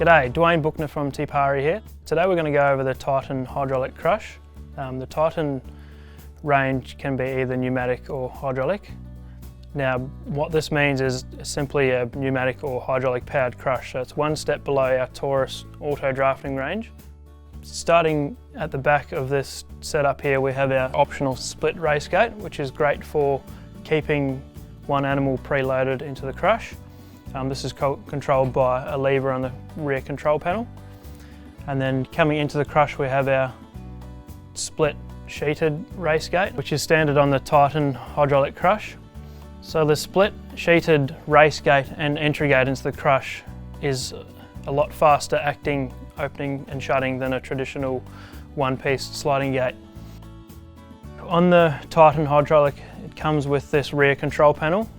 G'day, Duane from Pari here. Today we're going to go over the Titan hydraulic crush. The Titan range can be either pneumatic or hydraulic. Now what this means is simply a pneumatic or hydraulic powered crush, so it's one step below our Taurus auto drafting range. Starting at the back of this setup here, we have our optional split race gate, which is great for keeping one animal preloaded into the crush. This is controlled by a lever on the rear control panel. And then coming into the crush, we have our split sheeted race gate, which is standard on the Titan hydraulic crush. So the split sheeted race gate and entry gate into the crush is a lot faster acting, opening and shutting than a traditional one-piece sliding gate. On the Titan hydraulic, it comes with this rear control panel.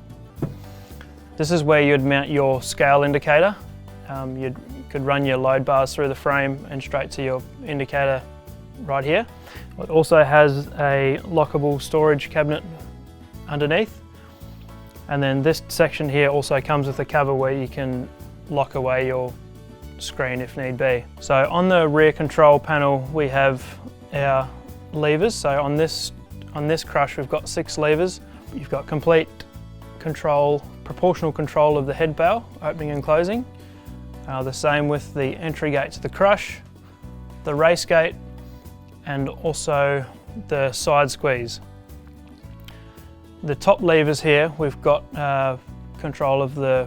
This is where you'd mount your scale indicator. You could run your load bars through the frame and straight to your indicator right here. It also has a lockable storage cabinet underneath. And then this section here also comes with a cover where you can lock away your screen if need be. So on the rear control panel we have our levers. So on this crush we've got 6 levers. You've got complete control, proportional control of the headbail, opening and closing. The same with the entry gate to the crush, the race gate, and also the side squeeze. The top levers here, we've got control of the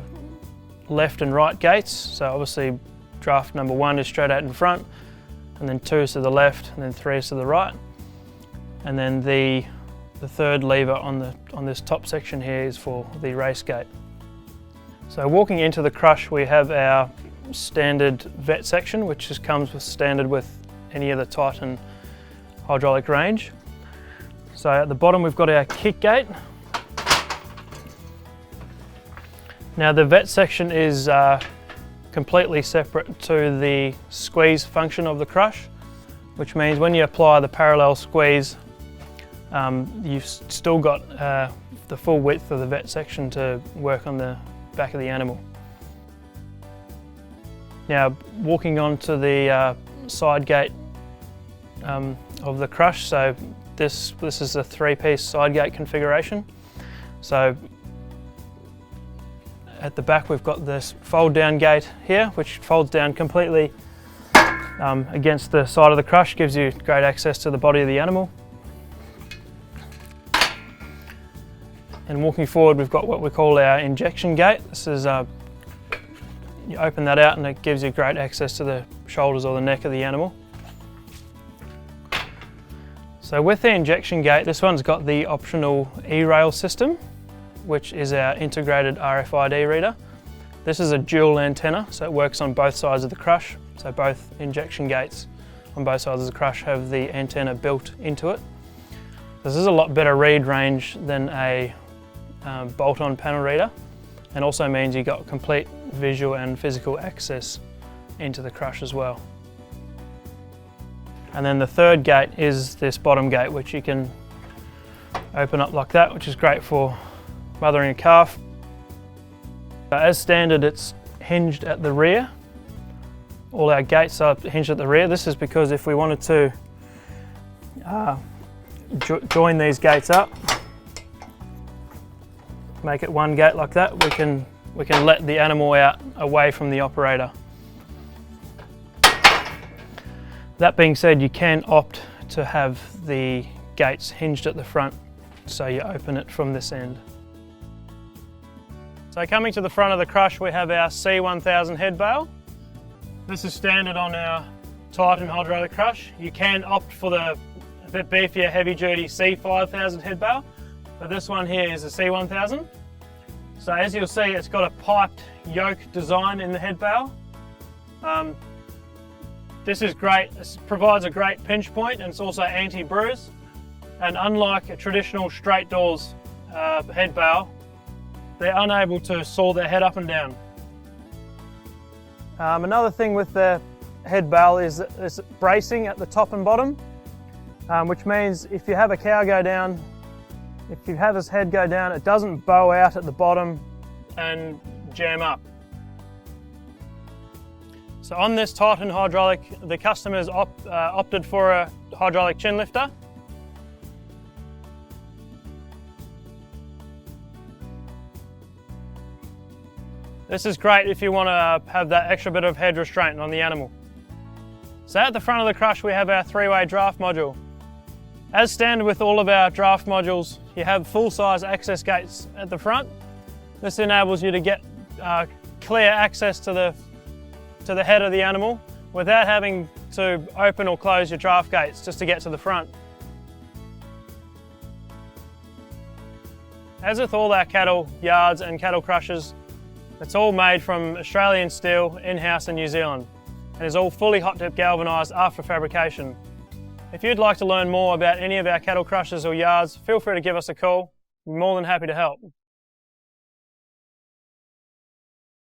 left and right gates. So obviously draft number 1 is straight out in front, and then 2 is to the left, and then 3 is to the right. And then the third lever on this top section here is for the race gate. So walking into the crush, we have our standard vet section, which just comes standard with any of the Titan hydraulic range. So at the bottom we've got our kick gate. Now the vet section is completely separate to the squeeze function of the crush, which means when you apply the parallel squeeze, you've still got the full width of the vet section to work on the back of the animal. Now walking on to the side gate of the crush, so this is a 3-piece side gate configuration. So at the back we've got this fold down gate here, which folds down completely against the side of the crush, gives you great access to the body of the animal. And walking forward we've got what we call our injection gate. This is, you open that out and it gives you great access to the shoulders or the neck of the animal. So with the injection gate, this one's got the optional ERail system, which is our integrated RFID reader. This is a dual antenna, so it works on both sides of the crush. So both injection gates on both sides of the crush have the antenna built into it. This is a lot better read range than a bolt-on panel reader, and also means you've got complete visual and physical access into the crush as well. And then the third gate is this bottom gate, which you can open up like that, which is great for mothering a calf. As standard, it's hinged at the rear. All our gates are hinged at the rear. This is because if we wanted to join these gates up, make it one gate like that, we can let the animal out away from the operator. That being said, you can opt to have the gates hinged at the front, so you open it from this end. So coming to the front of the crush, we have our C1000 headbail. This is standard on our Titan hydraulic crush. You can opt for the a bit beefier, heavy-duty C5000 headbail, but this one here is a C1000. So as you'll see, it's got a piped yoke design in the headbail. This is great. This provides a great pinch point, and it's also anti-bruise. And unlike a traditional straight doors headbail, they're unable to saw their head up and down. Another thing with the headbail is this bracing at the top and bottom, which means if you have a cow go down, if you have his head go down, it doesn't bow out at the bottom and jam up. So on this Titan hydraulic, the customers opted for a hydraulic chin lifter. This is great if you want to have that extra bit of head restraint on the animal. So at the front of the crush we have our three-way draft module. As standard with all of our draft modules, you have full-size access gates at the front. This enables you to get clear access to the head of the animal without having to open or close your draft gates just to get to the front. As with all our cattle yards and cattle crushers, it's all made from Australian steel in-house in New Zealand and is all fully hot-dip galvanised after fabrication. If you'd like to learn more about any of our cattle crushers or yards, feel free to give us a call. We're more than happy to help.